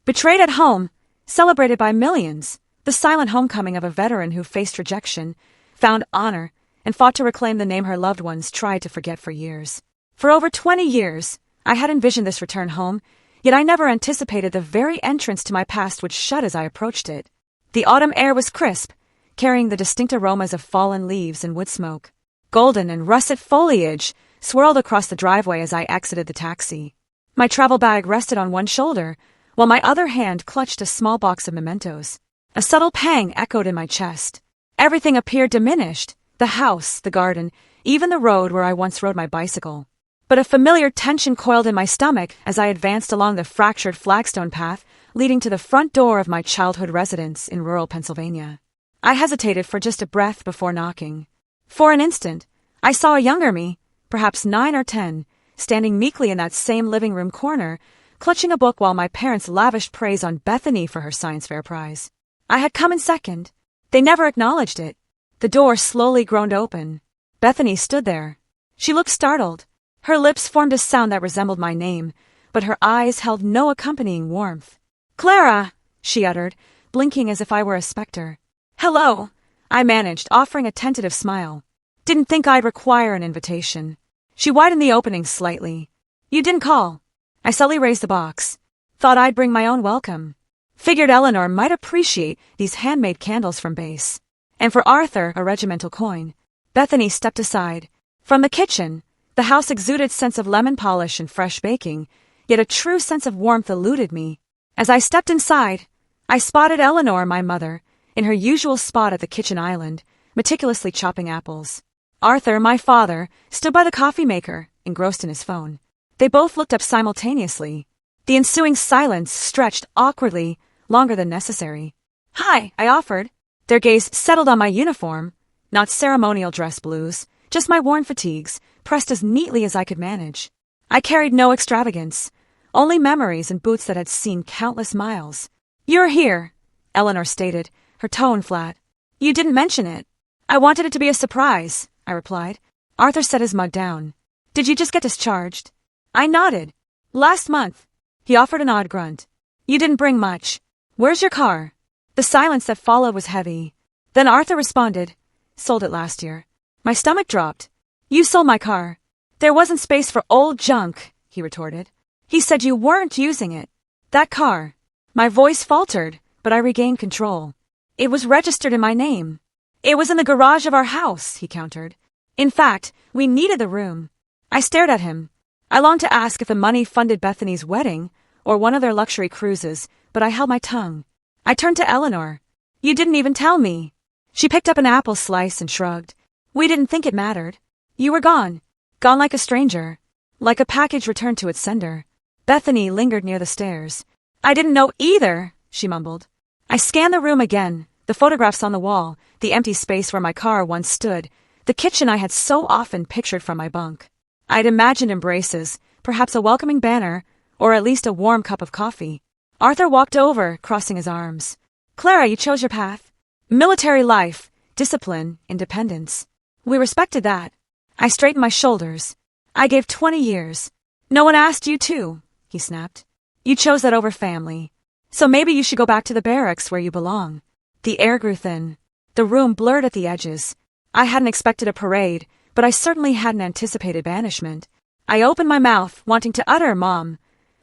Betrayed at home, celebrated by millions, the silent homecoming of a veteran who faced rejection, found honor, and fought to reclaim the name her loved ones tried to forget for years. For over 20 years, I had envisioned this return home, yet I never anticipated the very entrance to my past would shut as I approached it. The autumn air was crisp, carrying the distinct aromas of fallen leaves and wood smoke. Golden and russet foliage swirled across the driveway as I exited the taxi. My travel bag rested on one shoulder, while my other hand clutched a small box of mementos. A subtle pang echoed in my chest. Everything appeared diminished, the house, the garden, even the road where I once rode my bicycle. But a familiar tension coiled in my stomach as I advanced along the fractured flagstone path leading to the front door of my childhood residence in rural Pennsylvania. I hesitated for just a breath before knocking. For an instant, I saw a younger me, perhaps 9 or 10, standing meekly in that same living room corner, clutching a book while my parents lavished praise on Bethany for her science fair prize. I had come in second. They never acknowledged it. The door slowly groaned open. Bethany stood there. She looked startled. Her lips formed a sound that resembled my name, but her eyes held no accompanying warmth. "Clara!" she uttered, blinking as if I were a specter. "Hello," I managed, offering a tentative smile. Didn't think I'd require an invitation. She widened the opening slightly. "You didn't call." I subtly raised the box. Thought I'd bring my own welcome. Figured Eleanor might appreciate these handmade candles from base. And for Arthur, a regimental coin. Bethany stepped aside. From the kitchen, the house exuded scents of lemon polish and fresh baking, yet a true sense of warmth eluded me. As I stepped inside, I spotted Eleanor, my mother, in her usual spot at the kitchen island, meticulously chopping apples. Arthur, my father, stood by the coffee maker, engrossed in his phone. They both looked up simultaneously. The ensuing silence stretched awkwardly, longer than necessary. "Hi," I offered. Their gaze settled on my uniform, not ceremonial dress blues, just my worn fatigues, pressed as neatly as I could manage. I carried no extravagance, only memories and boots that had seen countless miles. "You're here," Eleanor stated, her tone flat. "You didn't mention it." "I wanted it to be a surprise," I replied. Arthur set his mug down. "Did you just get discharged?" I nodded. "Last month." He offered an odd grunt. "You didn't bring much. Where's your car?" The silence that followed was heavy. Then Arthur responded, "Sold it last year." My stomach dropped. "You sold my car." "There wasn't space for old junk," he retorted. "He said you weren't using it." "That car." My voice faltered, but I regained control. "It was registered in my name." "It was in the garage of our house," he countered. "In fact, we needed the room." I stared at him. I longed to ask if the money funded Bethany's wedding or one of their luxury cruises, but I held my tongue. I turned to Eleanor. "You didn't even tell me." She picked up an apple slice and shrugged. "We didn't think it mattered. You were gone. Gone like a stranger. Like a package returned to its sender." Bethany lingered near the stairs. "I didn't know either," she mumbled. I scanned the room again, the photographs on the wall, the empty space where my car once stood, the kitchen I had so often pictured from my bunk. I'd imagined embraces, perhaps a welcoming banner, or at least a warm cup of coffee. Arthur walked over, crossing his arms. "Clara, you chose your path. Military life, discipline, independence. We respected that." I straightened my shoulders. "I gave 20 years. No one asked you to," he snapped. "You chose that over family. So maybe you should go back to the barracks where you belong." The air grew thin. The room blurred at the edges. I hadn't expected a parade, but I certainly hadn't anticipated banishment. I opened my mouth, wanting to utter "Mom,"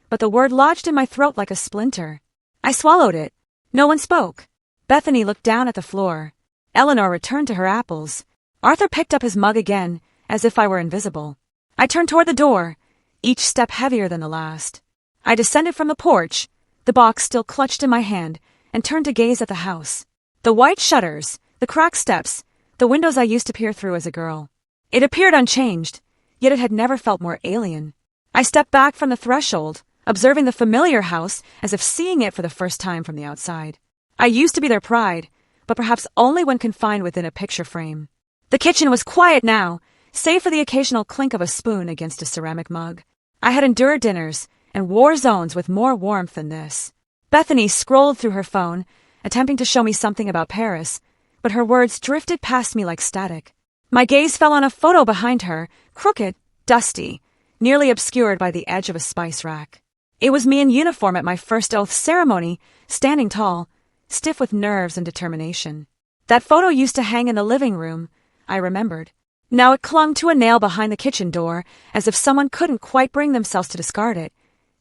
but the word lodged in my throat like a splinter. I swallowed it. No one spoke. Bethany looked down at the floor. Eleanor returned to her apples. Arthur picked up his mug again, as if I were invisible. I turned toward the door, each step heavier than the last. I descended from the porch, the box still clutched in my hand, and turned to gaze at the house. The white shutters, the cracked steps, the windows I used to peer through as a girl. It appeared unchanged, yet it had never felt more alien. I stepped back from the threshold, observing the familiar house as if seeing it for the first time from the outside. I used to be their pride, but perhaps only when confined within a picture frame. The kitchen was quiet now, save for the occasional clink of a spoon against a ceramic mug. I had endured dinners and war zones with more warmth than this. Bethany scrolled through her phone, attempting to show me something about Paris, but her words drifted past me like static. My gaze fell on a photo behind her, crooked, dusty, nearly obscured by the edge of a spice rack. It was me in uniform at my first oath ceremony, standing tall, stiff with nerves and determination. That photo used to hang in the living room, I remembered. Now it clung to a nail behind the kitchen door, as if someone couldn't quite bring themselves to discard it,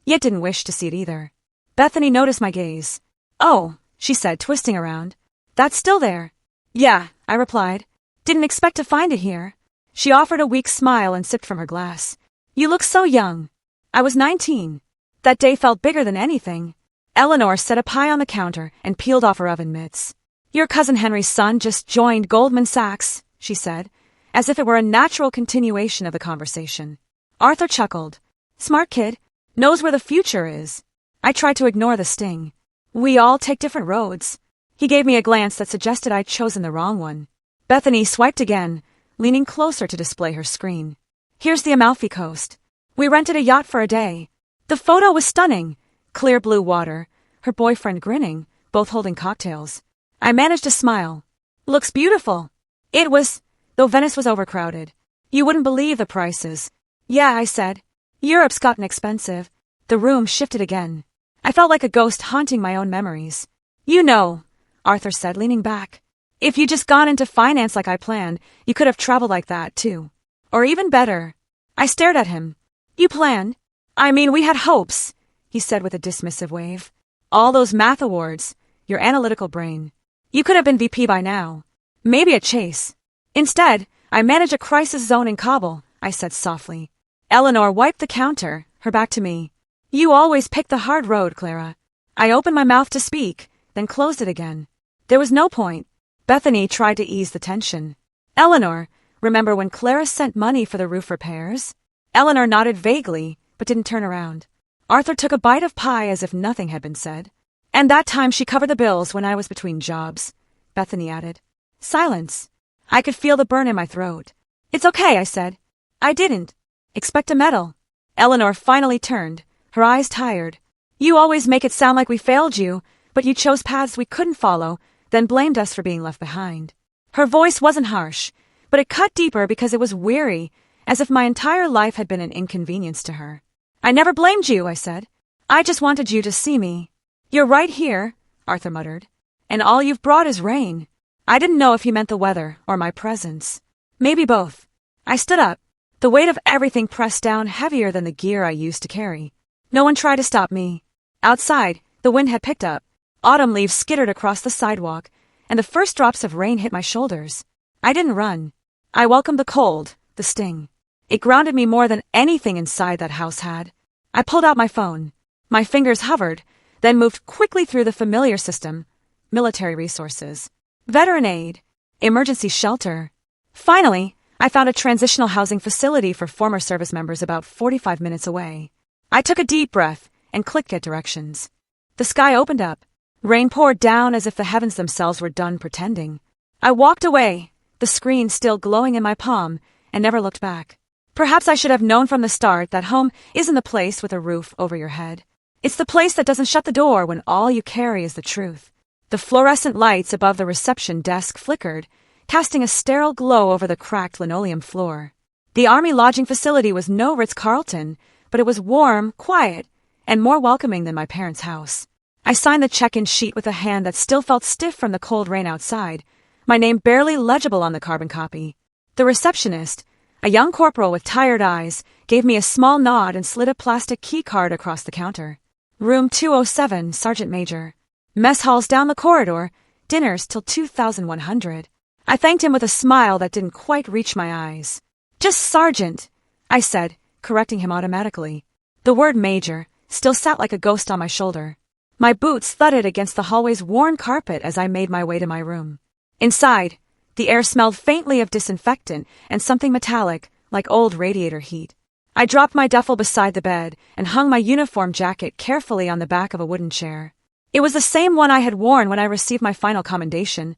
yet didn't wish to see it either. Bethany noticed my gaze. "Oh," she said, twisting around. "That's still there." "Yeah," I replied. "Didn't expect to find it here." She offered a weak smile and sipped from her glass. "You look so young." I was 19. That day felt bigger than anything. Eleanor set a pie on the counter and peeled off her oven mitts. "Your cousin Henry's son just joined Goldman Sachs," she said, as if it were a natural continuation of the conversation. Arthur chuckled. "Smart kid. Knows where the future is." I tried to ignore the sting. "We all take different roads." He gave me a glance that suggested I'd chosen the wrong one. Bethany swiped again, leaning closer to display her screen. "Here's the Amalfi Coast. We rented a yacht for a day." The photo was stunning. Clear blue water, her boyfriend grinning, both holding cocktails. I managed a smile. "Looks beautiful." It was, though Venice was overcrowded. You wouldn't believe the prices. "Yeah," I said. "Europe's gotten expensive." The room shifted again. I felt like a ghost haunting my own memories. "You know," Arthur said, leaning back. "If you'd just gone into finance like I planned, you could have traveled like that, too. Or even better." I stared at him. "You planned?" "I mean, we had hopes," he said with a dismissive wave. "All those math awards, your analytical brain. You could have been VP by now. Maybe at Chase." "Instead, I manage a crisis zone in Kabul," I said softly. Eleanor wiped the counter, her back to me. "You always pick the hard road, Clara." I opened my mouth to speak, then closed it again. There was no point. Bethany tried to ease the tension. "Eleanor, remember when Clara sent money for the roof repairs?" Eleanor nodded vaguely, but didn't turn around. Arthur took a bite of pie as if nothing had been said. "And that time she covered the bills when I was between jobs," Bethany added. Silence. I could feel the burn in my throat. "It's okay," I said. "I didn't expect a medal." Eleanor finally turned, her eyes tired. "You always make it sound like we failed you, but you chose paths we couldn't follow, then blamed us for being left behind." Her voice wasn't harsh, but it cut deeper because it was weary, as if my entire life had been an inconvenience to her. "I never blamed you," I said. "I just wanted you to see me." "You're right here," Arthur muttered. "And all you've brought is rain." I didn't know if he meant the weather or my presence. Maybe both. I stood up, the weight of everything pressed down heavier than the gear I used to carry. No one tried to stop me. Outside, the wind had picked up. Autumn leaves skittered across the sidewalk, and the first drops of rain hit my shoulders. I didn't run. I welcomed the cold, the sting. It grounded me more than anything inside that house had. I pulled out my phone. My fingers hovered, then moved quickly through the familiar system. Military resources. Veteran aid. Emergency shelter. Finally, I found a transitional housing facility for former service members about 45 minutes away. I took a deep breath and clicked Get Directions. The sky opened up. Rain poured down as if the heavens themselves were done pretending. I walked away, the screen still glowing in my palm, and never looked back. Perhaps I should have known from the start that home isn't the place with a roof over your head. It's the place that doesn't shut the door when all you carry is the truth. The fluorescent lights above the reception desk flickered, casting a sterile glow over the cracked linoleum floor. The Army lodging facility was no Ritz-Carlton, but it was warm, quiet, and more welcoming than my parents' house. I signed the check-in sheet with a hand that still felt stiff from the cold rain outside, my name barely legible on the carbon copy. The receptionist, a young corporal with tired eyes, gave me a small nod and slid a plastic key card across the counter. Room 207, Sergeant Major. Mess halls down the corridor, dinners till 2100. I thanked him with a smile that didn't quite reach my eyes. "Just Sergeant," I said, correcting him automatically. The word Major still sat like a ghost on my shoulder. My boots thudded against the hallway's worn carpet as I made my way to my room. Inside, the air smelled faintly of disinfectant and something metallic, like old radiator heat. I dropped my duffel beside the bed and hung my uniform jacket carefully on the back of a wooden chair. It was the same one I had worn when I received my final commendation,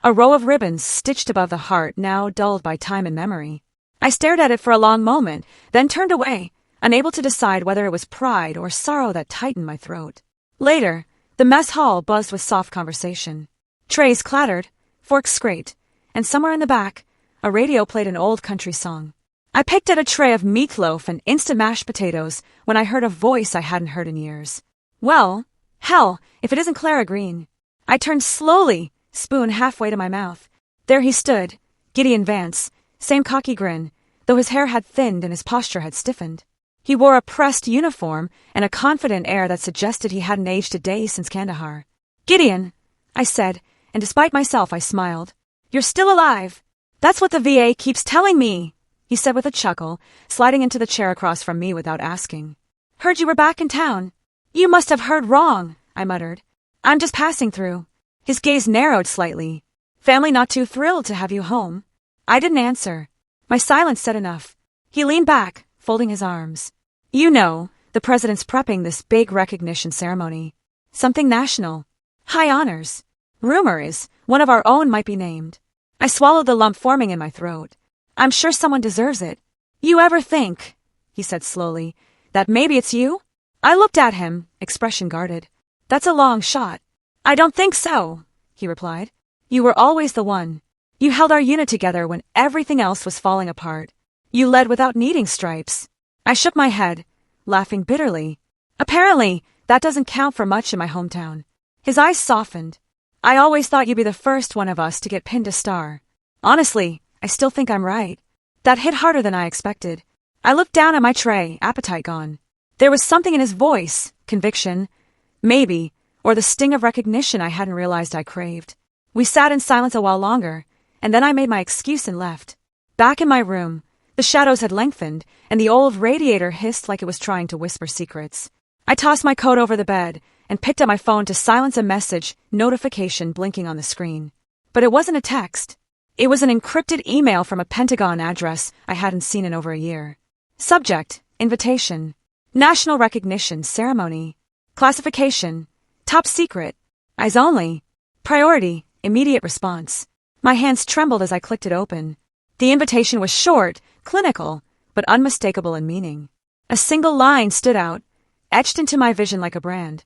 a row of ribbons stitched above the heart now dulled by time and memory. I stared at it for a long moment, then turned away, unable to decide whether it was pride or sorrow that tightened my throat. Later, the mess hall buzzed with soft conversation. Trays clattered, forks scraped, and somewhere in the back, a radio played an old country song. I picked at a tray of meatloaf and instant mashed potatoes when I heard a voice I hadn't heard in years. Well, hell, if it isn't Clara Green. I turned slowly, spoon halfway to my mouth. There he stood, Gideon Vance, same cocky grin, though his hair had thinned and his posture had stiffened. He wore a pressed uniform and a confident air that suggested he hadn't aged a day since Kandahar. "Gideon," I said, and despite myself I smiled. "You're still alive. That's what the VA keeps telling me," he said with a chuckle, sliding into the chair across from me without asking. "Heard you were back in town." "You must have heard wrong," I muttered. "I'm just passing through." His gaze narrowed slightly. "Family not too thrilled to have you home?" I didn't answer. My silence said enough. He leaned back, folding his arms. "You know, the president's prepping this big recognition ceremony. Something national. High honors. Rumor is, one of our own might be named." I swallowed the lump forming in my throat. "I'm sure someone deserves it." "You ever think," he said slowly, "that maybe it's you?" I looked at him, expression guarded. "That's a long shot." "I don't think so," he replied. "You were always the one. You held our unit together when everything else was falling apart. You led without needing stripes." I shook my head, laughing bitterly. "Apparently, that doesn't count for much in my hometown." His eyes softened. "I always thought you'd be the first one of us to get pinned a star. Honestly, I still think I'm right." That hit harder than I expected. I looked down at my tray, appetite gone. There was something in his voice, conviction, maybe, or the sting of recognition I hadn't realized I craved. We sat in silence a while longer, and then I made my excuse and left. Back in my room, the shadows had lengthened, and the old radiator hissed like it was trying to whisper secrets. I tossed my coat over the bed and picked up my phone to silence a message notification blinking on the screen. But it wasn't a text. It was an encrypted email from a Pentagon address I hadn't seen in over a year. Subject, invitation. National recognition ceremony. Classification, top secret. Eyes only. Priority, immediate response. My hands trembled as I clicked it open. The invitation was short, clinical, but unmistakable in meaning. A single line stood out, etched into my vision like a brand.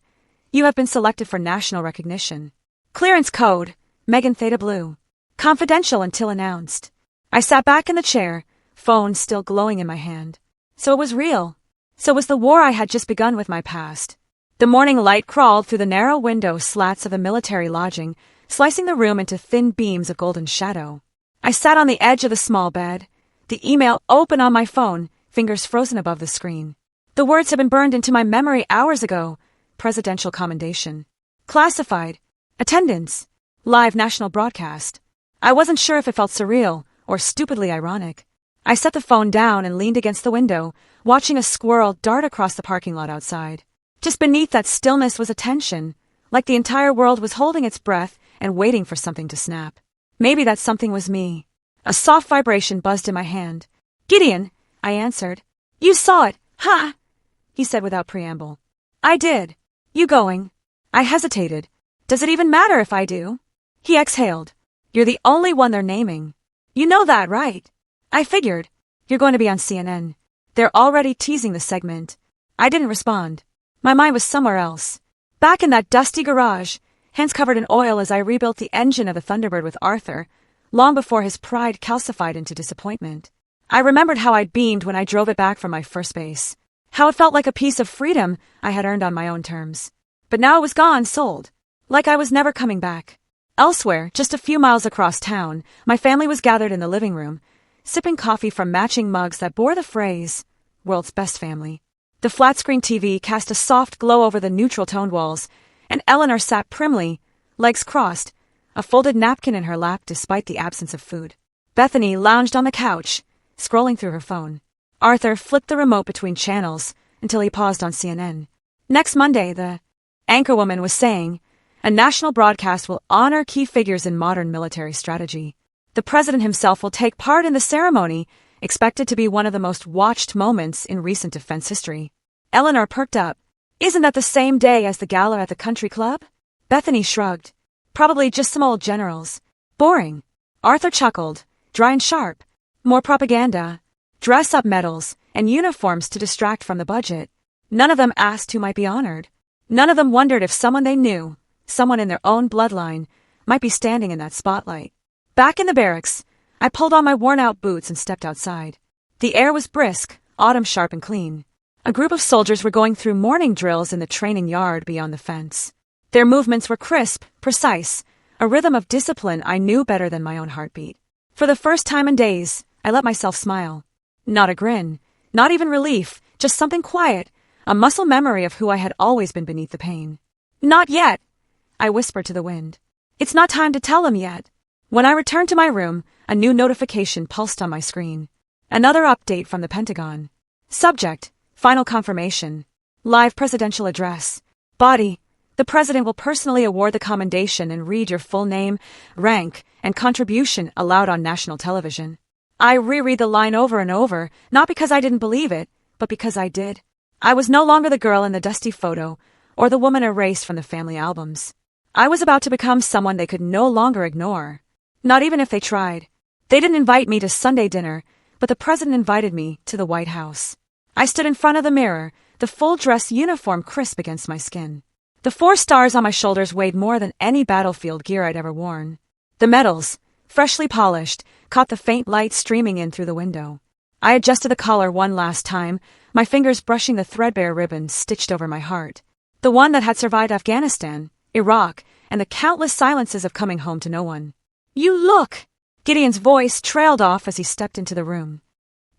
"You have been selected for national recognition. Clearance code, Megan Theta Blue. Confidential until announced." I sat back in the chair, phone still glowing in my hand. So it was real. So was the war I had just begun with my past. The morning light crawled through the narrow window slats of the military lodging, slicing the room into thin beams of golden shadow. I sat on the edge of the small bed, the email open on my phone, fingers frozen above the screen. The words had been burned into my memory hours ago. Presidential commendation. Classified. Attendance. Live national broadcast. I wasn't sure if it felt surreal or stupidly ironic. I set the phone down and leaned against the window, watching a squirrel dart across the parking lot outside. Just beneath that stillness was a tension, like the entire world was holding its breath and waiting for something to snap. Maybe that something was me. A soft vibration buzzed in my hand. "Gideon," I answered. "You saw it, huh?" he said without preamble. "I did. You going?" I hesitated. "Does it even matter if I do?" He exhaled. "You're the only one they're naming. You know that, right?" I figured. "You're going to be on CNN. They're already teasing the segment." I didn't respond. My mind was somewhere else. Back in that dusty garage, hands covered in oil as I rebuilt the engine of the Thunderbird with Arthur, long before his pride calcified into disappointment. I remembered how I'd beamed when I drove it back from my first base. How it felt like a piece of freedom I had earned on my own terms. But now it was gone, sold. Like I was never coming back. Elsewhere, just a few miles across town, my family was gathered in the living room, sipping coffee from matching mugs that bore the phrase, "World's Best Family." The flat-screen TV cast a soft glow over the neutral-toned walls, and Eleanor sat primly, legs crossed, a folded napkin in her lap despite the absence of food. Bethany lounged on the couch, scrolling through her phone. Arthur flipped the remote between channels until he paused on CNN. Next Monday, the anchorwoman was saying, a national broadcast will honor key figures in modern military strategy. The president himself will take part in the ceremony, expected to be one of the most watched moments in recent defense history. Eleanor perked up. "Isn't that the same day as the gala at the country club?" Bethany shrugged. "Probably just some old generals. Boring." Arthur chuckled, dry and sharp. "More propaganda. Dress-up medals and uniforms to distract from the budget." None of them asked who might be honored. None of them wondered if someone they knew, someone in their own bloodline, might be standing in that spotlight. Back in the barracks, I pulled on my worn-out boots and stepped outside. The air was brisk, autumn sharp and clean. A group of soldiers were going through morning drills in the training yard beyond the fence. Their movements were crisp, precise, a rhythm of discipline I knew better than my own heartbeat. For the first time in days, I let myself smile. Not a grin, not even relief, just something quiet, a muscle memory of who I had always been beneath the pain. Not yet, I whispered to the wind. It's not time to tell him yet. When I returned to my room, a new notification pulsed on my screen. Another update from the Pentagon. Subject, final confirmation. Live presidential address. Body, the president will personally award the commendation and read your full name, rank, and contribution aloud on national television. I reread the line over and over, not because I didn't believe it, but because I did. I was no longer the girl in the dusty photo, or the woman erased from the family albums. I was about to become someone they could no longer ignore. Not even if they tried. They didn't invite me to Sunday dinner, but the president invited me to the White House. I stood in front of the mirror, the full dress uniform crisp against my skin. The 4 stars on my shoulders weighed more than any battlefield gear I'd ever worn. The medals, freshly polished, caught the faint light streaming in through the window. I adjusted the collar one last time, my fingers brushing the threadbare ribbon stitched over my heart. The one that had survived Afghanistan, Iraq, and the countless silences of coming home to no one. You look! Gideon's voice trailed off as he stepped into the room.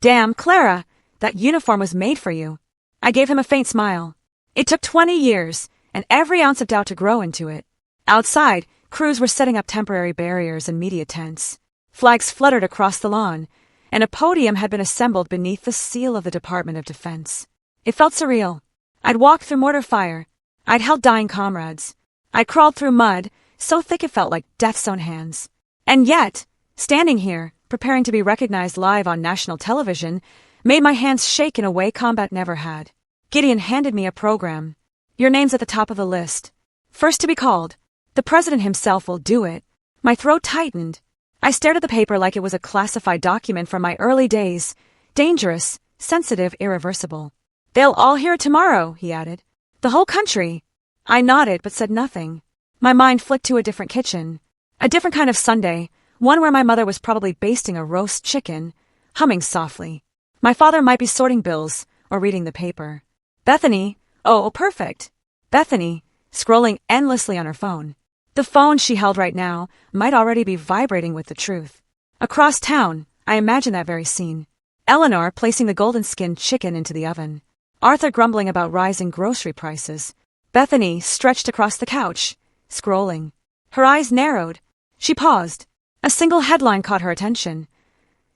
Damn, Clara, that uniform was made for you. I gave him a faint smile. It took 20 years, and every ounce of doubt to grow into it. Outside, crews were setting up temporary barriers and media tents. Flags fluttered across the lawn, and a podium had been assembled beneath the seal of the Department of Defense. It felt surreal. I'd walked through mortar fire. I'd held dying comrades. I crawled through mud, so thick it felt like death's own hands. And yet, standing here, preparing to be recognized live on national television, made my hands shake in a way combat never had. Gideon handed me a program. Your name's at the top of the list. First to be called. The president himself will do it. My throat tightened. I stared at the paper like it was a classified document from my early days. Dangerous, sensitive, irreversible. They'll all hear it tomorrow, he added. The whole country. I nodded but said nothing. My mind flicked to a different kitchen. A different kind of Sunday, one where my mother was probably basting a roast chicken, humming softly. My father might be sorting bills or reading the paper. Bethany, oh, perfect. Bethany, scrolling endlessly on her phone. The phone she held right now might already be vibrating with the truth. Across town, I imagined that very scene. Eleanor placing the golden-skinned chicken into the oven. Arthur grumbling about rising grocery prices. Bethany stretched across the couch, scrolling. Her eyes narrowed. She paused. A single headline caught her attention.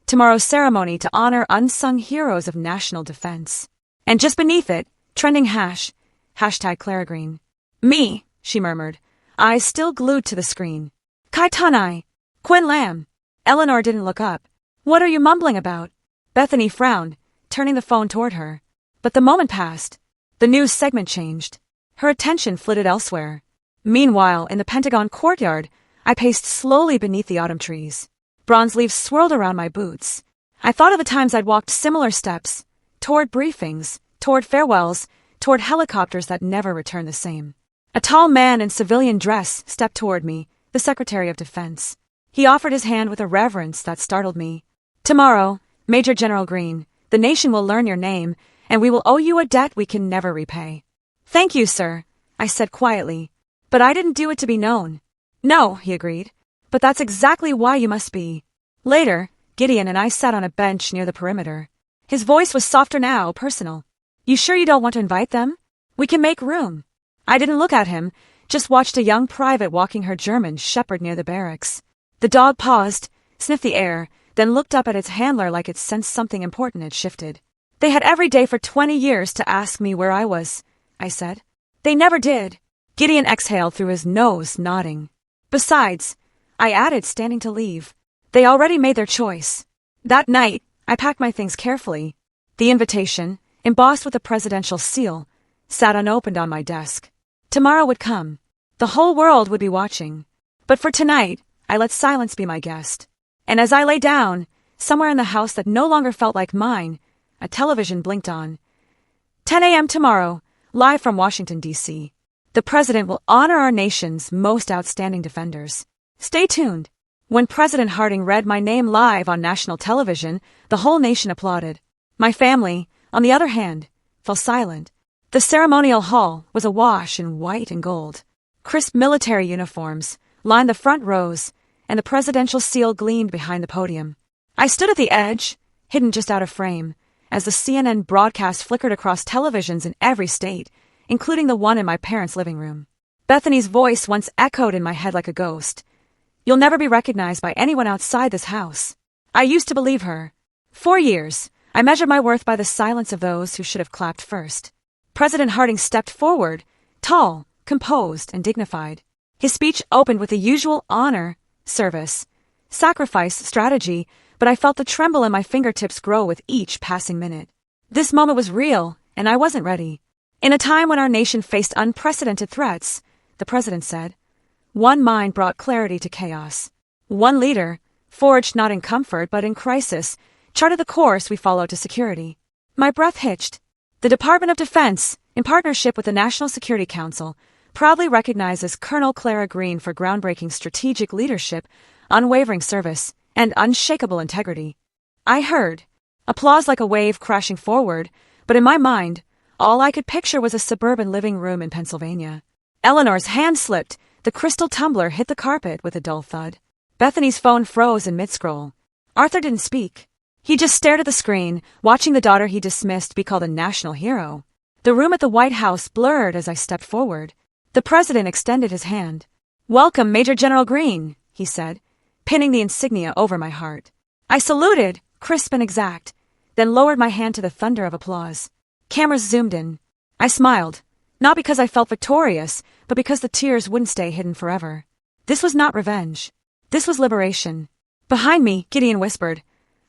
Tomorrow's ceremony to honor unsung heroes of national defense. And just beneath it, trending hashtag Clara Green. Me, she murmured, eyes still glued to the screen. Kai Tanai. Quinn Lamb. Eleanor didn't look up. What are you mumbling about? Bethany frowned, turning the phone toward her. But the moment passed. The news segment changed. Her attention flitted elsewhere. Meanwhile, in the Pentagon courtyard, I paced slowly beneath the autumn trees. Bronze leaves swirled around my boots. I thought of the times I'd walked similar steps, toward briefings, toward farewells, toward helicopters that never returned the same. A tall man in civilian dress stepped toward me, the Secretary of Defense. He offered his hand with a reverence that startled me. Tomorrow, Major General Green, the nation will learn your name, and we will owe you a debt we can never repay. Thank you, sir, I said quietly, but I didn't do it to be known. No, he agreed, but that's exactly why you must be. Later, Gideon and I sat on a bench near the perimeter. His voice was softer now, personal. You sure you don't want to invite them? We can make room. I didn't look at him, just watched a young private walking her German shepherd near the barracks. The dog paused, sniffed the air, then looked up at its handler like it sensed something important had shifted. They had every day for 20 years to ask me where I was, I said. They never did. Gideon exhaled through his nose, nodding. Besides, I added, standing to leave, they already made their choice. That night, I packed my things carefully. The invitation, embossed with a presidential seal, sat unopened on my desk. Tomorrow would come. The whole world would be watching. But for tonight, I let silence be my guest. And as I lay down, somewhere in the house that no longer felt like mine, a television blinked on. 10 a.m. tomorrow, live from Washington, D.C. The president will honor our nation's most outstanding defenders. Stay tuned. When President Harding read my name live on national television, the whole nation applauded. My family, on the other hand, fell silent. The ceremonial hall was awash in white and gold. Crisp military uniforms lined the front rows, and the presidential seal gleamed behind the podium. I stood at the edge, hidden just out of frame, as the CNN broadcast flickered across televisions in every state, including the one in my parents' living room. Bethany's voice once echoed in my head like a ghost. "You'll never be recognized by anyone outside this house." I used to believe her. For years, I measured my worth by the silence of those who should have clapped first. President Harding stepped forward, tall, composed, and dignified. His speech opened with the usual honor, service, sacrifice strategy, but I felt the tremble in my fingertips grow with each passing minute. This moment was real, and I wasn't ready. In a time when our nation faced unprecedented threats, the president said, one mind brought clarity to chaos. One leader, forged not in comfort but in crisis, charted the course we followed to security. My breath hitched. The Department of Defense, in partnership with the National Security Council, proudly recognizes Colonel Clara Green for groundbreaking strategic leadership, unwavering service, and unshakable integrity. I heard applause like a wave crashing forward, but in my mind, all I could picture was a suburban living room in Pennsylvania. Eleanor's hand slipped. The crystal tumbler hit the carpet with a dull thud. Bethany's phone froze in mid-scroll. Arthur didn't speak. He just stared at the screen, watching the daughter he dismissed be called a national hero. The room at the White House blurred as I stepped forward. The president extended his hand. "Welcome, Major General Green," he said, pinning the insignia over my heart. I saluted, crisp and exact, then lowered my hand to the thunder of applause. Cameras zoomed in. I smiled, not because I felt victorious, but because the tears wouldn't stay hidden forever. This was not revenge. This was liberation. Behind me, Gideon whispered,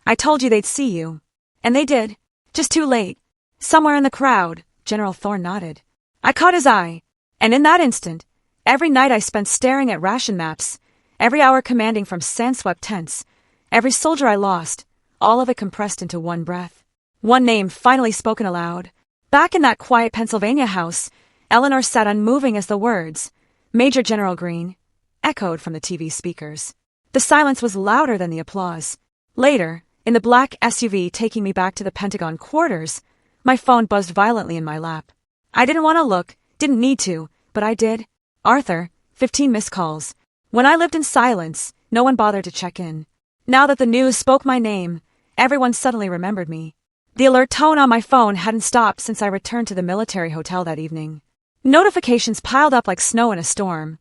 "I told you they'd see you." And they did. Just too late. Somewhere in the crowd, General Thorne nodded. I caught his eye, and in that instant, every night I spent staring at ration maps, every hour commanding from sand-swept tents, every soldier I lost, all of it compressed into one breath. One name finally spoken aloud. Back in that quiet Pennsylvania house, Eleanor sat unmoving as the words, "Major General Green," echoed from the TV speakers. The silence was louder than the applause. Later, in the black SUV taking me back to the Pentagon quarters, my phone buzzed violently in my lap. I didn't want to look, didn't need to, but I did. Arthur, 15 missed calls. When I lived in silence, no one bothered to check in. Now that the news spoke my name, everyone suddenly remembered me. The alert tone on my phone hadn't stopped since I returned to the military hotel that evening. Notifications piled up like snow in a storm.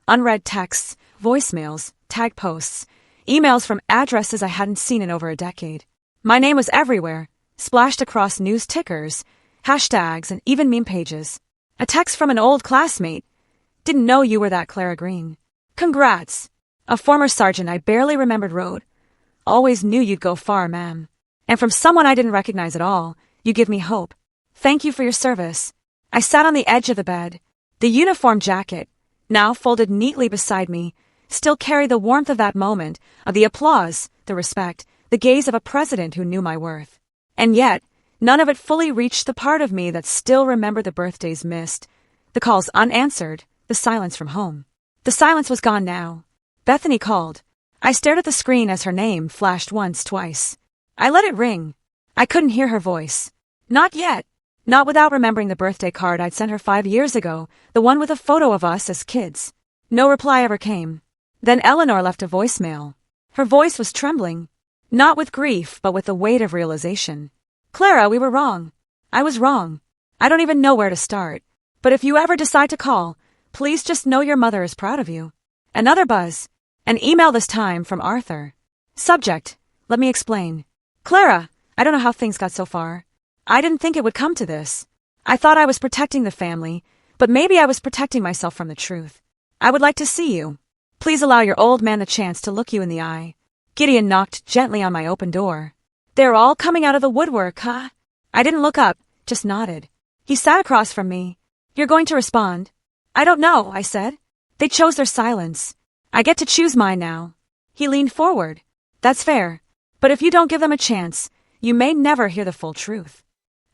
Unread texts, voicemails, tag posts, emails from addresses I hadn't seen in over a decade. My name was everywhere, splashed across news tickers, hashtags, and even meme pages. A text from an old classmate. "Didn't know you were that Clara Green. Congrats." A former sergeant I barely remembered wrote, "Always knew you'd go far, ma'am." And from someone I didn't recognize at all, "You give me hope. Thank you for your service." I sat on the edge of the bed. The uniform jacket, now folded neatly beside me, still carried the warmth of that moment, of the applause, the respect, the gaze of a president who knew my worth. And yet, none of it fully reached the part of me that still remembered the birthdays missed, the calls unanswered, the silence from home. The silence was gone now. Bethany called. I stared at the screen as her name flashed once, twice. I let it ring. I couldn't hear her voice. Not yet. Not without remembering the birthday card I'd sent her 5 years ago, the one with a photo of us as kids. No reply ever came. Then Eleanor left a voicemail. Her voice was trembling. Not with grief, but with the weight of realization. "Clara, we were wrong. I was wrong. I don't even know where to start. But if you ever decide to call, please just know your mother is proud of you." Another buzz. An email this time from Arthur. Subject, "Let me explain. Clara, I don't know how things got so far. I didn't think it would come to this. I thought I was protecting the family, but maybe I was protecting myself from the truth. I would like to see you. Please allow your old man the chance to look you in the eye." Gideon knocked gently on my open door. "They're all coming out of the woodwork, huh?" I didn't look up, just nodded. He sat across from me. "You're going to respond?" "I don't know," I said. "They chose their silence. I get to choose mine now." He leaned forward. "That's fair. But if you don't give them a chance, you may never hear the full truth."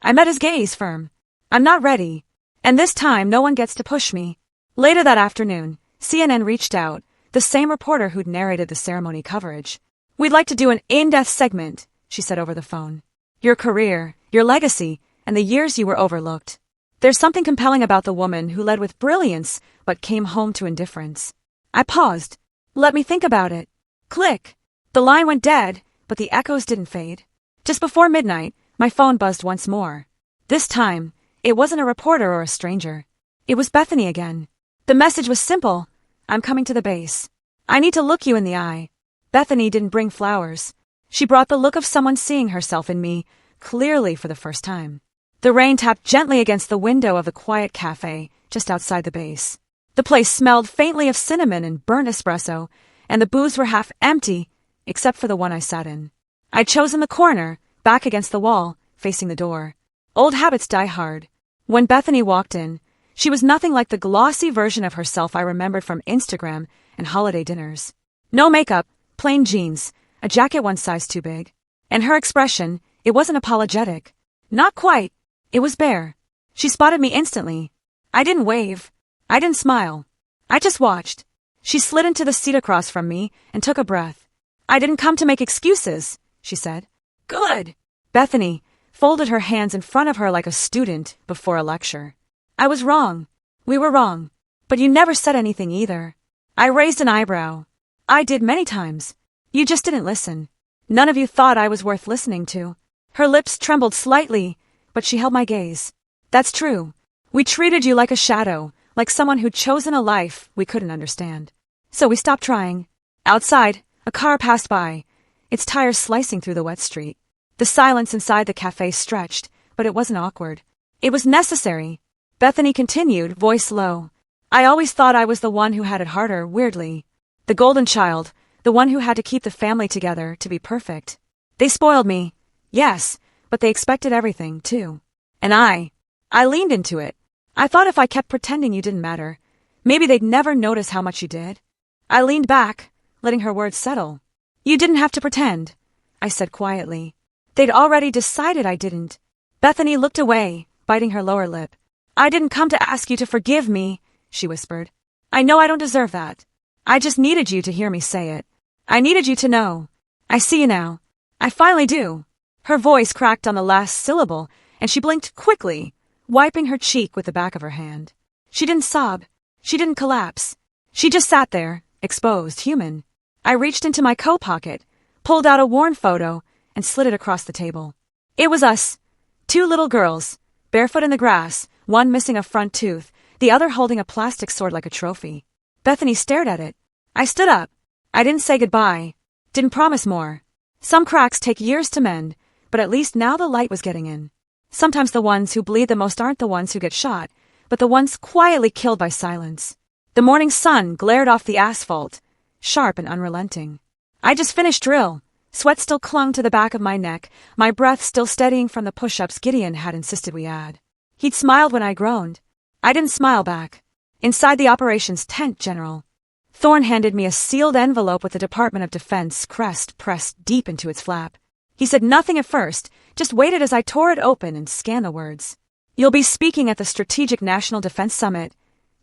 I met his gaze firm. "I'm not ready. And this time no one gets to push me." Later that afternoon, CNN reached out. the same reporter who'd narrated the ceremony coverage. "We'd like to do an in-depth segment," she said over the phone. "Your career, your legacy, and the years you were overlooked. There's something compelling about the woman who led with brilliance but came home to indifference." I paused. "Let me think about it." Click. The line went dead, but the echoes didn't fade. Just before midnight, my phone buzzed once more. This time, it wasn't a reporter or a stranger. It was Bethany again. The message was simple. "I'm coming to the base. I need to look you in the eye." Bethany didn't bring flowers. She brought the look of someone seeing herself in me, clearly for the first time. The rain tapped gently against the window of the quiet cafe just outside the base. The place smelled faintly of cinnamon and burnt espresso, and the booths were half empty, except for the one I sat in. I'd chosen the corner, back against the wall, facing the door. Old habits die hard. When Bethany walked in, she was nothing like the glossy version of herself I remembered from Instagram and holiday dinners. No makeup, plain jeans, a jacket one size too big. And her expression, it wasn't apologetic. Not quite. It was bare. She spotted me instantly. I didn't wave. I didn't smile. I just watched. She slid into the seat across from me and took a breath. "I didn't come to make excuses," she said. "Good." Bethany folded her hands in front of her like a student before a lecture. "I was wrong. We were wrong. But you never said anything either." I raised an eyebrow. "I did many times. You just didn't listen. None of you thought I was worth listening to." Her lips trembled slightly, but she held my gaze. "That's true. We treated you like a shadow, like someone who'd chosen a life we couldn't understand. So we stopped trying." Outside, a car passed by, its tires slicing through the wet street. The silence inside the cafe stretched, but it wasn't awkward. It was necessary. Bethany continued, voice low. "I always thought I was the one who had it harder, weirdly. The golden child, the one who had to keep the family together to be perfect. They spoiled me, yes, but they expected everything, too. And I leaned into it. I thought if I kept pretending you didn't matter, maybe they'd never notice how much you did." I leaned back, letting her words settle. "You didn't have to pretend," I said quietly. "They'd already decided I didn't." Bethany looked away, biting her lower lip. "I didn't come to ask you to forgive me," she whispered. "I know I don't deserve that. I just needed you to hear me say it. I needed you to know. I see you now. I finally do." Her voice cracked on the last syllable, and she blinked quickly, wiping her cheek with the back of her hand. She didn't sob. She didn't collapse. She just sat there, exposed, human. I reached into my coat pocket, pulled out a worn photo, and slid it across the table. It was us. 2 little girls, barefoot in the grass, one missing a front tooth, the other holding a plastic sword like a trophy. Bethany stared at it. I stood up. I didn't say goodbye. Didn't promise more. Some cracks take years to mend, but at least now the light was getting in. Sometimes the ones who bleed the most aren't the ones who get shot, but the ones quietly killed by silence. The morning sun glared off the asphalt, sharp and unrelenting. I just finished drill. Sweat still clung to the back of my neck, my breath still steadying from the push-ups Gideon had insisted we add. He'd smiled when I groaned. I didn't smile back. Inside the operations tent, General. Thorne handed me a sealed envelope with the Department of Defense crest pressed deep into its flap. He said nothing at first, just waited as I tore it open and scanned the words. "You'll be speaking at the Strategic National Defense Summit,"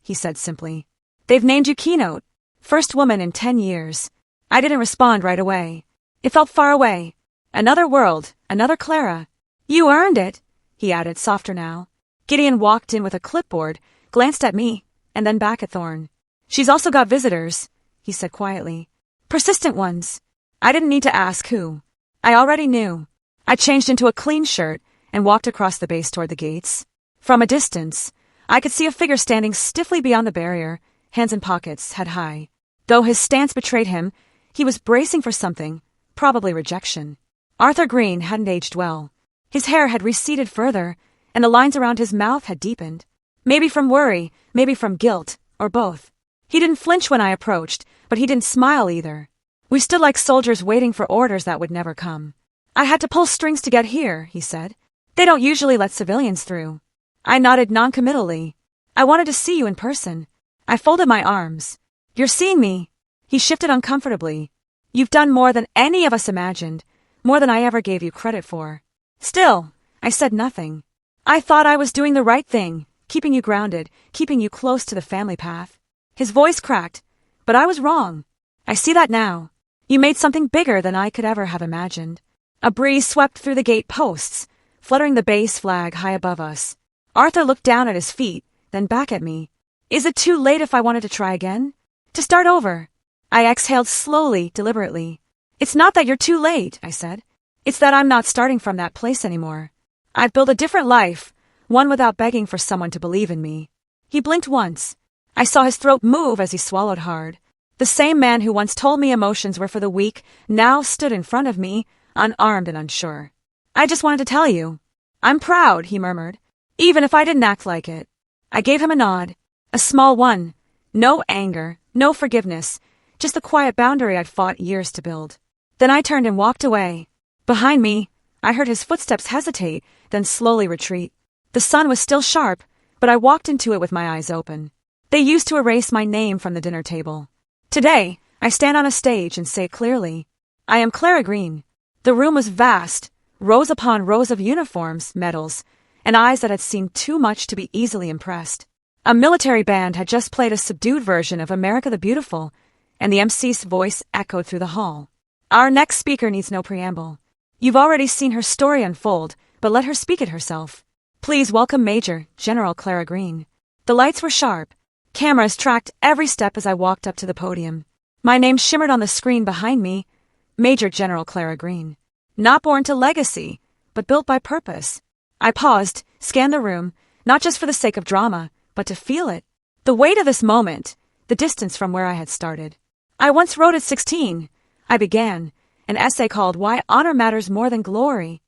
he said simply. "They've named you keynote. First woman in 10 years. I didn't respond right away. It felt far away. Another world, another Clara. "You earned it," he added, softer now. Gideon walked in with a clipboard, glanced at me, and then back at Thorne. "She's also got visitors," he said quietly. "Persistent ones." I didn't need to ask who. I already knew. I changed into a clean shirt and walked across the base toward the gates. From a distance, I could see a figure standing stiffly beyond the barrier, hands in pockets, head high. Though his stance betrayed him, he was bracing for something, probably rejection. Arthur Green hadn't aged well. His hair had receded further, and the lines around his mouth had deepened. Maybe from worry, maybe from guilt, or both. He didn't flinch when I approached, but he didn't smile either. We stood like soldiers waiting for orders that would never come. "I had to pull strings to get here," he said. "They don't usually let civilians through." I nodded noncommittally. "I wanted to see you in person." I folded my arms. "You're seeing me." He shifted uncomfortably. "You've done more than any of us imagined, more than I ever gave you credit for." Still, I said nothing. I thought I was doing the right thing, keeping you grounded, keeping you close to the family path. His voice cracked. But I was wrong. I see that now. You made something bigger than I could ever have imagined. A breeze swept through the gate posts, fluttering the base flag high above us. Arthur looked down at his feet, then back at me. Is it too late if I wanted to try again? To start over? I exhaled slowly, deliberately. It's not that you're too late, I said. It's that I'm not starting from that place anymore. I've built a different life, one without begging for someone to believe in me. He blinked once. I saw his throat move as he swallowed hard. The same man who once told me emotions were for the weak now stood in front of me, unarmed and unsure. I just wanted to tell you. I'm proud, he murmured, even if I didn't act like it. I gave him a nod, a small one. No anger, no forgiveness, just the quiet boundary I'd fought years to build. Then I turned and walked away. Behind me, I heard his footsteps hesitate, then slowly retreat. The sun was still sharp, but I walked into it with my eyes open. They used to erase my name from the dinner table. Today, I stand on a stage and say clearly, I am Clara Green. The room was vast, rows upon rows of uniforms, medals, and eyes that had seen too much to be easily impressed. A military band had just played a subdued version of America the Beautiful, and the MC's voice echoed through the hall. Our next speaker needs no preamble. You've already seen her story unfold, but let her speak it herself. Please welcome Major General Clara Green. The lights were sharp. Cameras tracked every step as I walked up to the podium. My name shimmered on the screen behind me, Major General Clara Green. Not born to legacy, but built by purpose. I paused, scanned the room, not just for the sake of drama, but to feel it. The weight of this moment, the distance from where I had started. I once wrote at 16, I began, an essay called Why Honor Matters More Than Glory.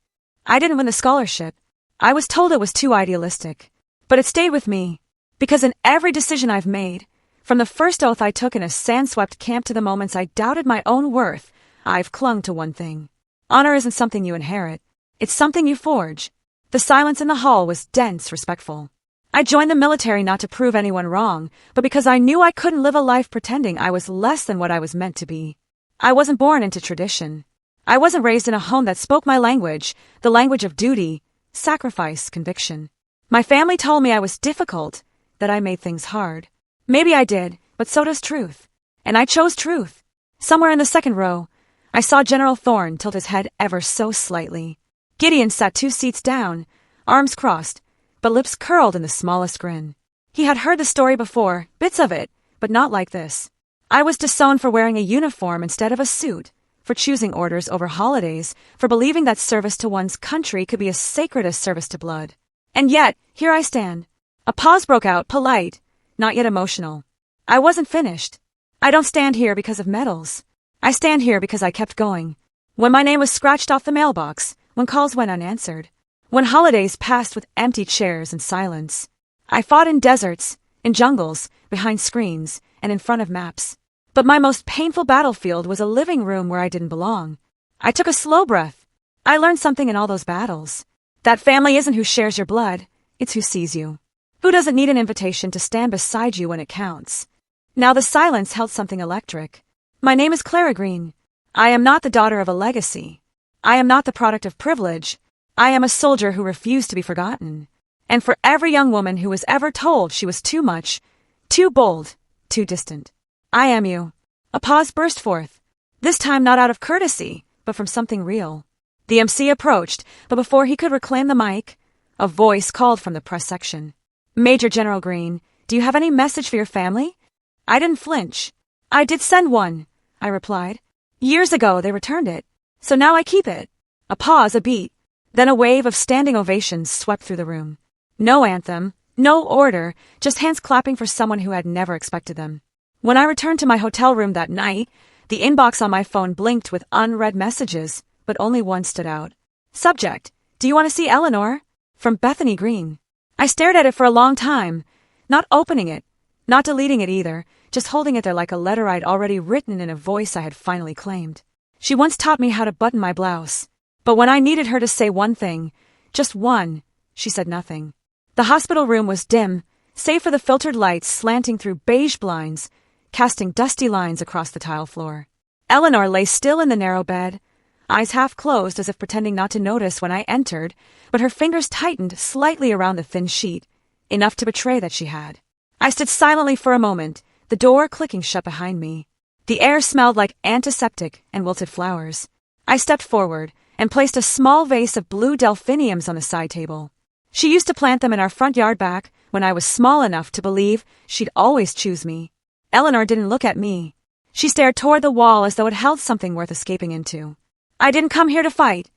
I didn't win the scholarship. I was told it was too idealistic. But it stayed with me. Because in every decision I've made, from the first oath I took in a sand-swept camp to the moments I doubted my own worth, I've clung to one thing. Honor isn't something you inherit. It's something you forge. The silence in the hall was dense, respectful. I joined the military not to prove anyone wrong, but because I knew I couldn't live a life pretending I was less than what I was meant to be. I wasn't born into tradition. I wasn't raised in a home that spoke my language, the language of duty, sacrifice, conviction. My family told me I was difficult, that I made things hard. Maybe I did, but so does truth. And I chose truth. Somewhere in the second row, I saw General Thorne tilt his head ever so slightly. Gideon sat 2 seats down, arms crossed, but lips curled in the smallest grin. He had heard the story before, bits of it, but not like this. I was disowned for wearing a uniform instead of a suit, for choosing orders over holidays, for believing that service to one's country could be as sacred as service to blood. And yet, here I stand. A pause broke out, polite, not yet emotional. I wasn't finished. I don't stand here because of medals. I stand here because I kept going. When my name was scratched off the mailbox, when calls went unanswered, when holidays passed with empty chairs and silence. I fought in deserts, in jungles, behind screens, and in front of maps. But my most painful battlefield was a living room where I didn't belong. I took a slow breath. I learned something in all those battles. That family isn't who shares your blood, it's who sees you. Who doesn't need an invitation to stand beside you when it counts? Now the silence held something electric. My name is Clara Green. I am not the daughter of a legacy. I am not the product of privilege. I am a soldier who refused to be forgotten. And for every young woman who was ever told she was too much, too bold, too distant, I am you. A pause burst forth. This time not out of courtesy, but from something real. The MC approached, but before he could reclaim the mic, a voice called from the press section. Major General Green, do you have any message for your family? I didn't flinch. I did send one, I replied. Years ago they returned it, so now I keep it. A pause, a beat, then a wave of standing ovations swept through the room. No anthem, no order, just hands clapping for someone who had never expected them. When I returned to my hotel room that night, the inbox on my phone blinked with unread messages, but only one stood out. Subject, do you want to see Eleanor? From Bethany Green. I stared at it for a long time, not opening it, not deleting it either, just holding it there like a letter I'd already written in a voice I had finally claimed. She once taught me how to button my blouse, but when I needed her to say one thing, just one, she said nothing. The hospital room was dim, save for the filtered lights slanting through beige blinds, casting dusty lines across the tile floor. Eleanor lay still in the narrow bed, eyes half closed as if pretending not to notice when I entered, but her fingers tightened slightly around the thin sheet, enough to betray that she had. I stood silently for a moment, the door clicking shut behind me. The air smelled like antiseptic and wilted flowers. I stepped forward and placed a small vase of blue delphiniums on the side table. She used to plant them in our front yard back when I was small enough to believe she'd always choose me. Eleanor didn't look at me. She stared toward the wall as though it held something worth escaping into. I didn't come here to fight,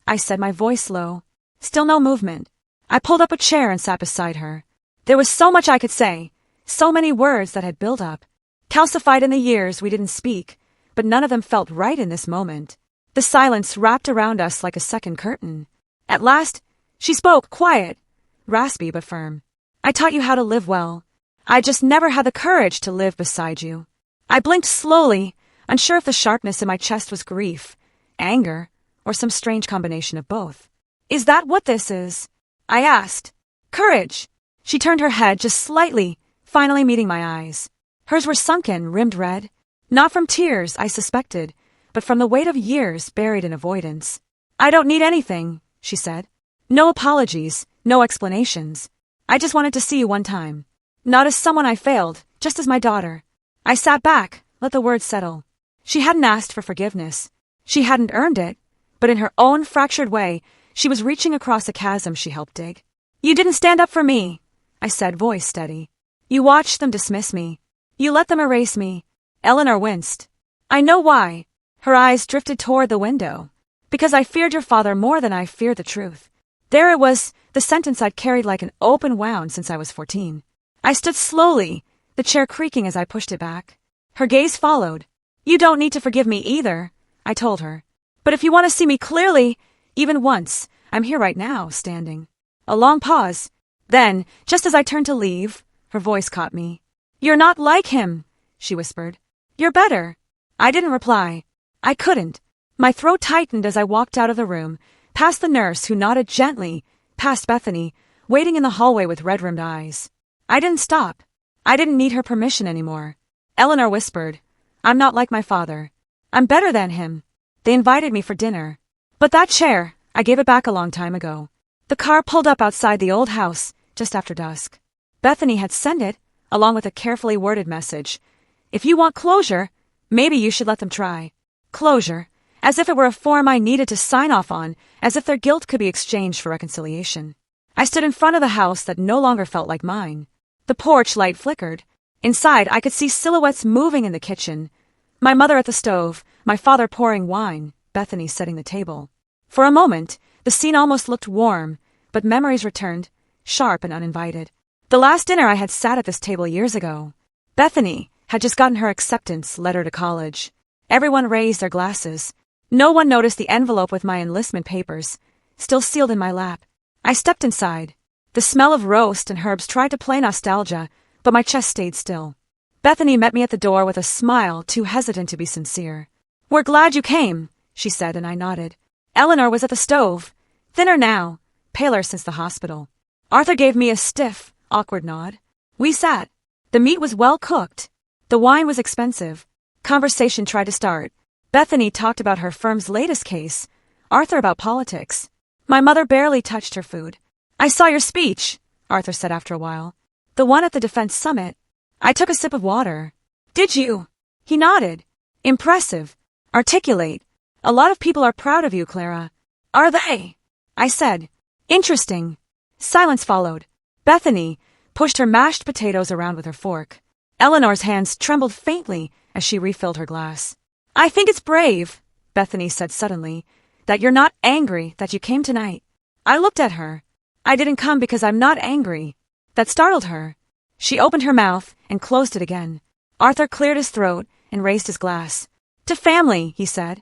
I said, my voice low. Still no movement. I pulled up a chair and sat beside her. There was so much I could say, so many words that had built up, calcified in the years we didn't speak, but none of them felt right in this moment. The silence wrapped around us like a second curtain. At last, she spoke, quiet, raspy but firm. I taught you how to live well. I just never had the courage to live beside you. I blinked slowly, unsure if the sharpness in my chest was grief, anger, or some strange combination of both. Is that what this is? I asked. Courage. She turned her head just slightly, finally meeting my eyes. Hers were sunken, rimmed red. Not from tears, I suspected, but from the weight of years buried in avoidance. I don't need anything, she said. No apologies, no explanations. I just wanted to see you one time. Not as someone I failed, just as my daughter. I sat back, let the words settle. She hadn't asked for forgiveness. She hadn't earned it, but in her own fractured way, she was reaching across a chasm she helped dig. You didn't stand up for me, I said, voice steady. You watched them dismiss me. You let them erase me. Eleanor winced. I know why. Her eyes drifted toward the window. Because I feared your father more than I feared the truth. There it was, the sentence I'd carried like an open wound since I was 14. I stood slowly, the chair creaking as I pushed it back. Her gaze followed. You don't need to forgive me either, I told her. But if you want to see me clearly, even once, I'm here right now, standing. A long pause. Then, just as I turned to leave, her voice caught me. You're not like him, she whispered. You're better. I didn't reply. I couldn't. My throat tightened as I walked out of the room, past the nurse who nodded gently, past Bethany, waiting in the hallway with red-rimmed eyes. I didn't stop. I didn't need her permission anymore. Eleanor whispered, I'm not like my father. I'm better than him. They invited me for dinner. But that chair, I gave it back a long time ago. The car pulled up outside the old house just after dusk. Bethany had sent it, along with a carefully worded message. If you want closure, maybe you should let them try. Closure, as if it were a form I needed to sign off on, as if their guilt could be exchanged for reconciliation. I stood in front of the house that no longer felt like mine. The porch light flickered. Inside, I could see silhouettes moving in the kitchen. My mother at the stove, my father pouring wine, Bethany setting the table. For a moment, the scene almost looked warm, but memories returned, sharp and uninvited. The last dinner I had sat at this table years ago. Bethany had just gotten her acceptance letter to college. Everyone raised their glasses. No one noticed the envelope with my enlistment papers, still sealed in my lap. I stepped inside. The smell of roast and herbs tried to play nostalgia, but my chest stayed still. Bethany met me at the door with a smile too hesitant to be sincere. We're glad you came, she said, and I nodded. Eleanor was at the stove, thinner now, paler since the hospital. Arthur gave me a stiff, awkward nod. We sat. The meat was well cooked. The wine was expensive. Conversation tried to start. Bethany talked about her firm's latest case, Arthur about politics. My mother barely touched her food. I saw your speech, Arthur said after a while. The one at the defense summit. I took a sip of water. Did you? He nodded. Impressive. Articulate. A lot of people are proud of you, Clara. Are they? I said. Interesting. Silence followed. Bethany pushed her mashed potatoes around with her fork. Eleanor's hands trembled faintly as she refilled her glass. I think it's brave, Bethany said suddenly, that you're not angry that you came tonight. I looked at her. I didn't come because I'm not angry. That startled her. She opened her mouth and closed it again. Arthur cleared his throat and raised his glass. To family, he said.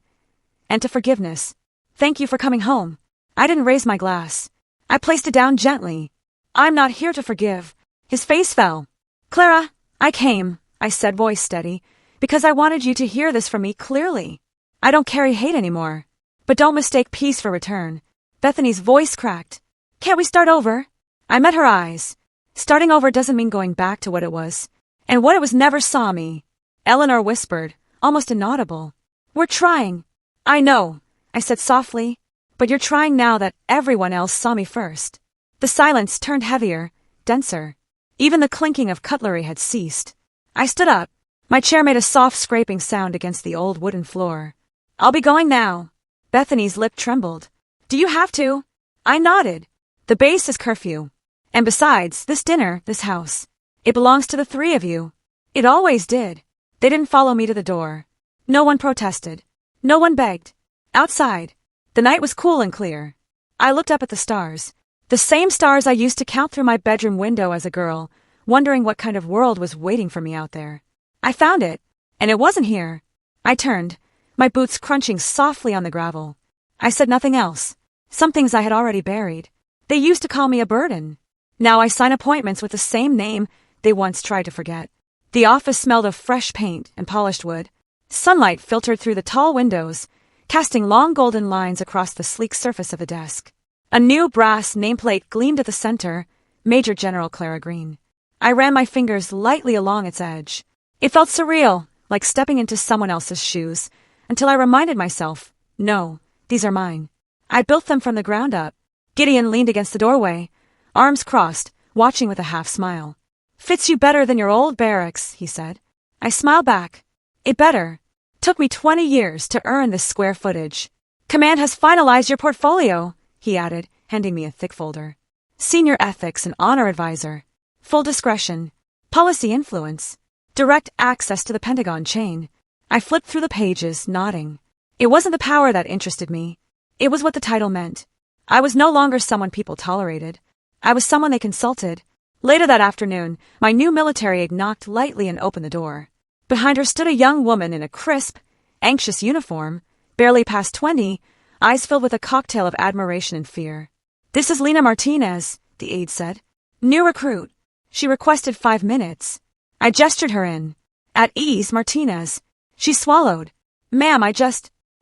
And to forgiveness. Thank you for coming home. I didn't raise my glass. I placed it down gently. I'm not here to forgive. His face fell. Clara, I came, I said, voice steady, because I wanted you to hear this from me clearly. I don't carry hate anymore. But don't mistake peace for return. Bethany's voice cracked. Can't we start over? I met her eyes. Starting over doesn't mean going back to what it was. And what it was never saw me. Eleanor whispered, almost inaudible. We're trying. I know, I said softly, but you're trying now that everyone else saw me first. The silence turned heavier, denser. Even the clinking of cutlery had ceased. I stood up. My chair made a soft scraping sound against the old wooden floor. I'll be going now. Bethany's lip trembled. Do you have to? I nodded. The base is curfew. And besides, this dinner, this house, it belongs to the three of you. It always did. They didn't follow me to the door. No one protested. No one begged. Outside, the night was cool and clear. I looked up at the stars. The same stars I used to count through my bedroom window as a girl, wondering what kind of world was waiting for me out there. I found it, and it wasn't here. I turned, my boots crunching softly on the gravel. I said nothing else. Some things I had already buried. They used to call me a burden. Now I sign appointments with the same name they once tried to forget. The office smelled of fresh paint and polished wood. Sunlight filtered through the tall windows, casting long golden lines across the sleek surface of the desk. A new brass nameplate gleamed at the center, Major General Clara Green. I ran my fingers lightly along its edge. It felt surreal, like stepping into someone else's shoes, until I reminded myself, no, these are mine. I built them from the ground up. Gideon leaned against the doorway, arms crossed, watching with a half smile. Fits you better than your old barracks, he said. I smiled back. It better. Took me 20 years to earn this square footage. Command has finalized your portfolio, he added, handing me a thick folder. Senior Ethics and Honor Advisor. Full discretion. Policy influence. Direct access to the Pentagon chain. I flipped through the pages, nodding. It wasn't the power that interested me. It was what the title meant. I was no longer someone people tolerated. I was someone they consulted. Later that afternoon, my new military aide knocked lightly and opened the door. Behind her stood a young woman in a crisp, anxious uniform, barely past 20, eyes filled with a cocktail of admiration and fear. This is Lena Martinez, the aide said. New recruit. She requested 5 minutes. I gestured her in. At ease, Martinez. She swallowed. Ma'am,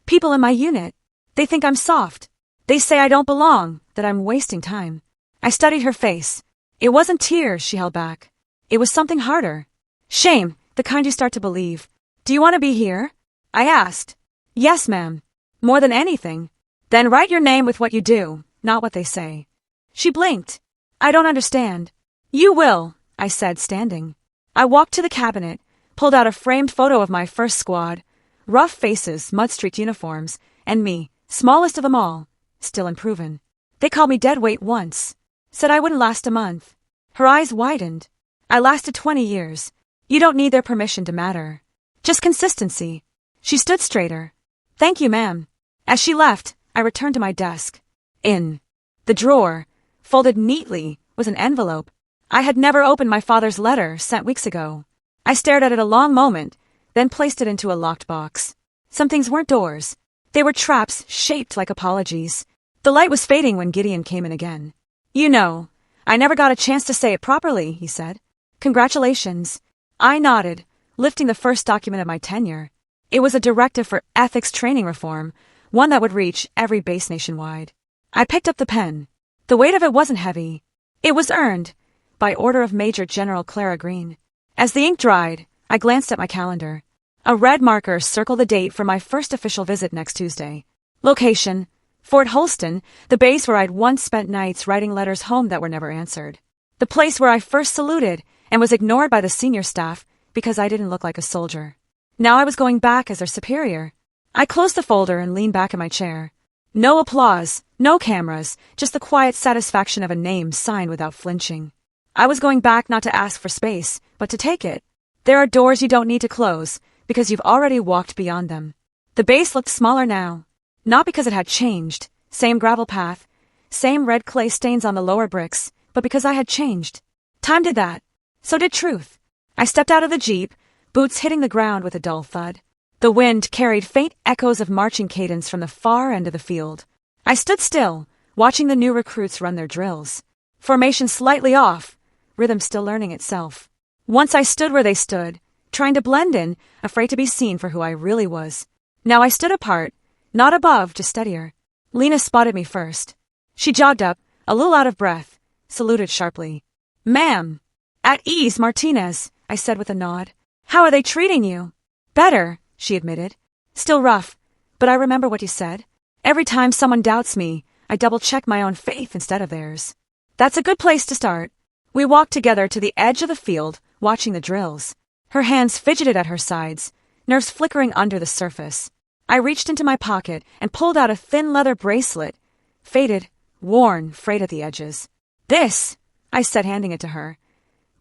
people in my unit. They think I'm soft. They say I don't belong, that I'm wasting time. I studied her face. It wasn't tears she held back. It was something harder. Shame, the kind you start to believe. Do you want to be here? I asked. Yes, ma'am. More than anything. Then write your name with what you do, not what they say. She blinked. I don't understand. You will, I said, standing. I walked to the cabinet, pulled out a framed photo of my first squad, rough faces, mud-streaked uniforms, and me, smallest of them all, still unproven. They called me dead weight once. Said I wouldn't last a month. Her eyes widened. I lasted 20 years. You don't need their permission to matter. Just consistency. She stood straighter. Thank you, ma'am. As she left, I returned to my desk. In the drawer, folded neatly, was an envelope. I had never opened my father's letter sent weeks ago. I stared at it a long moment, then placed it into a locked box. Some things weren't doors. They were traps shaped like apologies. The light was fading when Gideon came in again. You know, I never got a chance to say it properly, he said. Congratulations. I nodded, lifting the first document of my tenure. It was a directive for ethics training reform, one that would reach every base nationwide. I picked up the pen. The weight of it wasn't heavy. It was earned, by order of Major General Clara Green. As the ink dried, I glanced at my calendar. A red marker circled the date for my first official visit next Tuesday. Location: Fort Holston, the base where I'd once spent nights writing letters home that were never answered. The place where I first saluted and was ignored by the senior staff because I didn't look like a soldier. Now I was going back as their superior. I closed the folder and leaned back in my chair. No applause, no cameras, just the quiet satisfaction of a name signed without flinching. I was going back not to ask for space, but to take it. There are doors you don't need to close, because you've already walked beyond them. The base looked smaller now. Not because it had changed, same gravel path, same red clay stains on the lower bricks, but because I had changed. Time did that. So did truth. I stepped out of the Jeep, boots hitting the ground with a dull thud. The wind carried faint echoes of marching cadence from the far end of the field. I stood still, watching the new recruits run their drills. Formation slightly off, rhythm still learning itself. Once I stood where they stood, trying to blend in, afraid to be seen for who I really was. Now I stood apart, not above, just steadier. Lena spotted me first. She jogged up, a little out of breath, saluted sharply. Ma'am. At ease, Martinez, I said with a nod. How are they treating you? Better, she admitted. Still rough, but I remember what you said. Every time someone doubts me, I double-check my own faith instead of theirs. That's a good place to start. We walked together to the edge of the field, watching the drills. Her hands fidgeted at her sides, nerves flickering under the surface. I reached into my pocket and pulled out a thin leather bracelet, faded, worn, frayed at the edges. This, I said, handing it to her,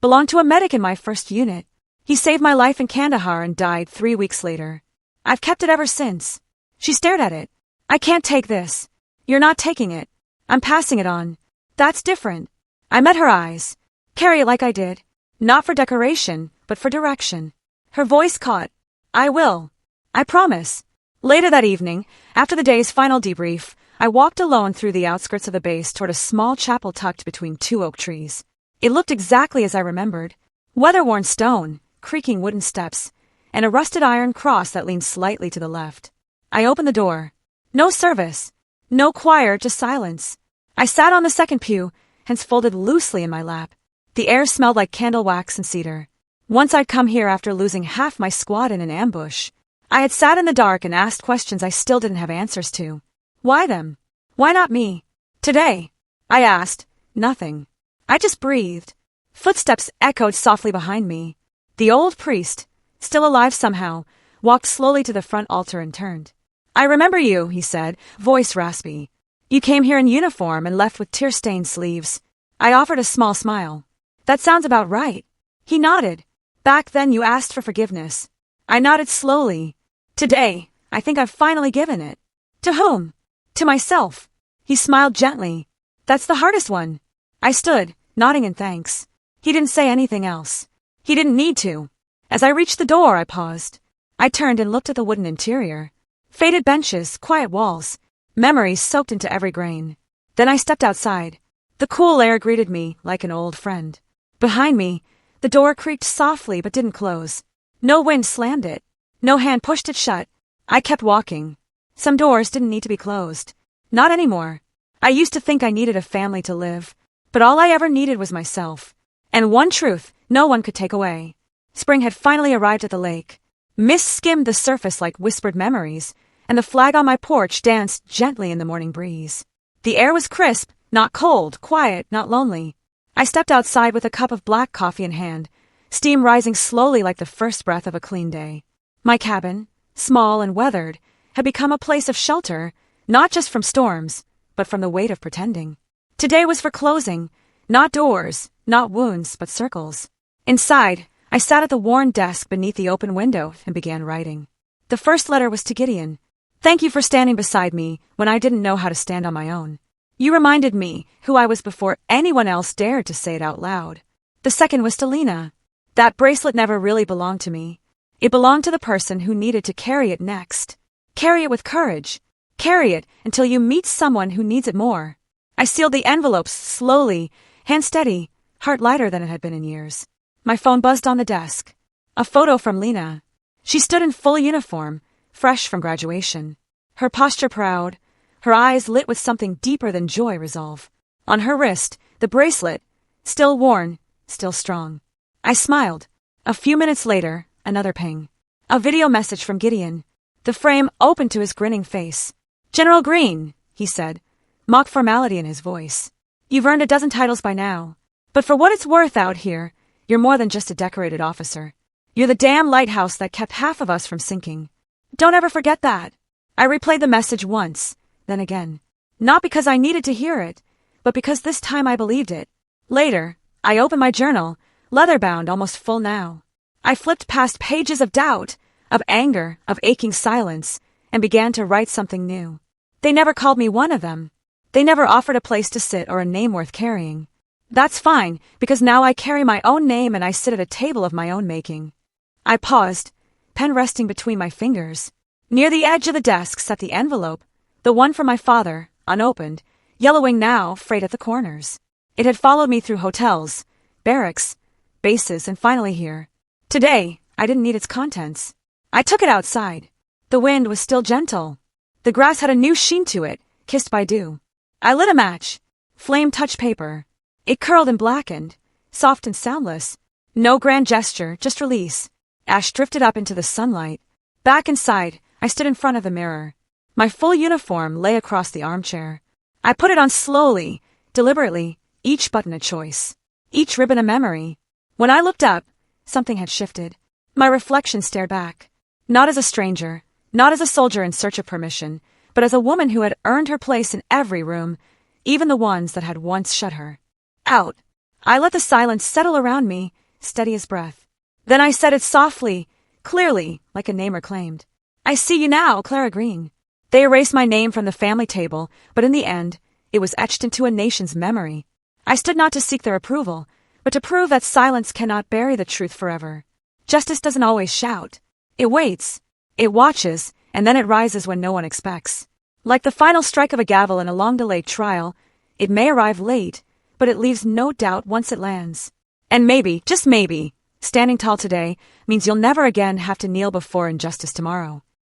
belonged to a medic in my first unit. He saved my life in Kandahar and died 3 weeks later. I've kept it ever since. She stared at it. I can't take this. You're not taking it. I'm passing it on. That's different. I met her eyes. Carry it like I did. Not for decoration, but for direction. Her voice caught. I will. I promise. Later that evening, after the day's final debrief, I walked alone through the outskirts of the base toward a small chapel tucked between 2 oak trees. It looked exactly as I remembered. Weather-worn stone, creaking wooden steps, and a rusted iron cross that leaned slightly to the left. I opened the door. No service. No choir, just silence. I sat on the second pew, hands folded loosely in my lap. The air smelled like candle wax and cedar. Once I'd come here after losing half my squad in an ambush. I had sat in the dark and asked questions I still didn't have answers to. Why them? Why not me? Today, I asked. Nothing. I just breathed. Footsteps echoed softly behind me. The old priest, still alive somehow, walked slowly to the front altar and turned. I remember you, he said, voice raspy. You came here in uniform and left with tear-stained sleeves. I offered a small smile. That sounds about right. He nodded. Back then you asked for forgiveness. I nodded slowly. Today, I think I've finally given it. To whom? To myself. He smiled gently. That's the hardest one. I stood, nodding in thanks. He didn't say anything else. He didn't need to. As I reached the door, I paused. I turned and looked at the wooden interior. Faded benches, quiet walls, memories soaked into every grain. Then I stepped outside. The cool air greeted me like an old friend. Behind me, the door creaked softly but didn't close. No wind slammed it. No hand pushed it shut. I kept walking. Some doors didn't need to be closed. Not anymore. I used to think I needed a family to live, but all I ever needed was myself. And one truth no one could take away. Spring had finally arrived at the lake. Mist skimmed the surface like whispered memories, and the flag on my porch danced gently in the morning breeze. The air was crisp, not cold, quiet, not lonely. I stepped outside with a cup of black coffee in hand, steam rising slowly like the first breath of a clean day. My cabin, small and weathered, had become a place of shelter, not just from storms, but from the weight of pretending. Today was for closing, not doors, not wounds, but circles. Inside, I sat at the worn desk beneath the open window and began writing. The first letter was to Gideon. Thank you for standing beside me when I didn't know how to stand on my own. You reminded me who I was before anyone else dared to say it out loud. The second was to Lena. That bracelet never really belonged to me. It belonged to the person who needed to carry it next. Carry it with courage. Carry it until you meet someone who needs it more. I sealed the envelopes slowly, hand steady, heart lighter than it had been in years. My phone buzzed on the desk. A photo from Lena. She stood in full uniform, fresh from graduation. Her posture proud, her eyes lit with something deeper than joy resolve. On her wrist, the bracelet, still worn, still strong. I smiled. A few minutes later, another ping. A video message from Gideon. The frame opened to his grinning face. General Green, he said, mock formality in his voice. You've earned a dozen titles by now. But for what it's worth out here, you're more than just a decorated officer. You're the damn lighthouse that kept half of us from sinking. Don't ever forget that. I replayed the message once, then again. Not because I needed to hear it, but because this time I believed it. Later, I opened my journal, leather-bound, almost full now. I flipped past pages of doubt, of anger, of aching silence, and began to write something new. They never called me one of them. They never offered a place to sit or a name worth carrying. That's fine, because now I carry my own name and I sit at a table of my own making. I paused, pen resting between my fingers. Near the edge of the desk sat the envelope, the one from my father, unopened, yellowing now, frayed at the corners. It had followed me through hotels, barracks, bases, and finally here. Today, I didn't need its contents. I took it outside. The wind was still gentle. The grass had a new sheen to it, kissed by dew. I lit a match. Flame touched paper. It curled and blackened, soft and soundless. No grand gesture, just release. Ash drifted up into the sunlight. Back inside, I stood in front of the mirror. My full uniform lay across the armchair. I put it on slowly, deliberately, each button a choice, each ribbon a memory. When I looked up, something had shifted. My reflection stared back. Not as a stranger, not as a soldier in search of permission, but as a woman who had earned her place in every room, even the ones that had once shut her out. I let the silence settle around me, steady as breath. Then I said it softly, clearly, like a name reclaimed. I see you now, Clara Green. They erased my name from the family table, but in the end, it was etched into a nation's memory. I stood not to seek their approval, but to prove that silence cannot bury the truth forever. Justice doesn't always shout. It waits, it watches, and then it rises when no one expects. Like the final strike of a gavel in a long-delayed trial, it may arrive late, but it leaves no doubt once it lands. And maybe, just maybe, standing tall today means you'll never again have to kneel before injustice tomorrow.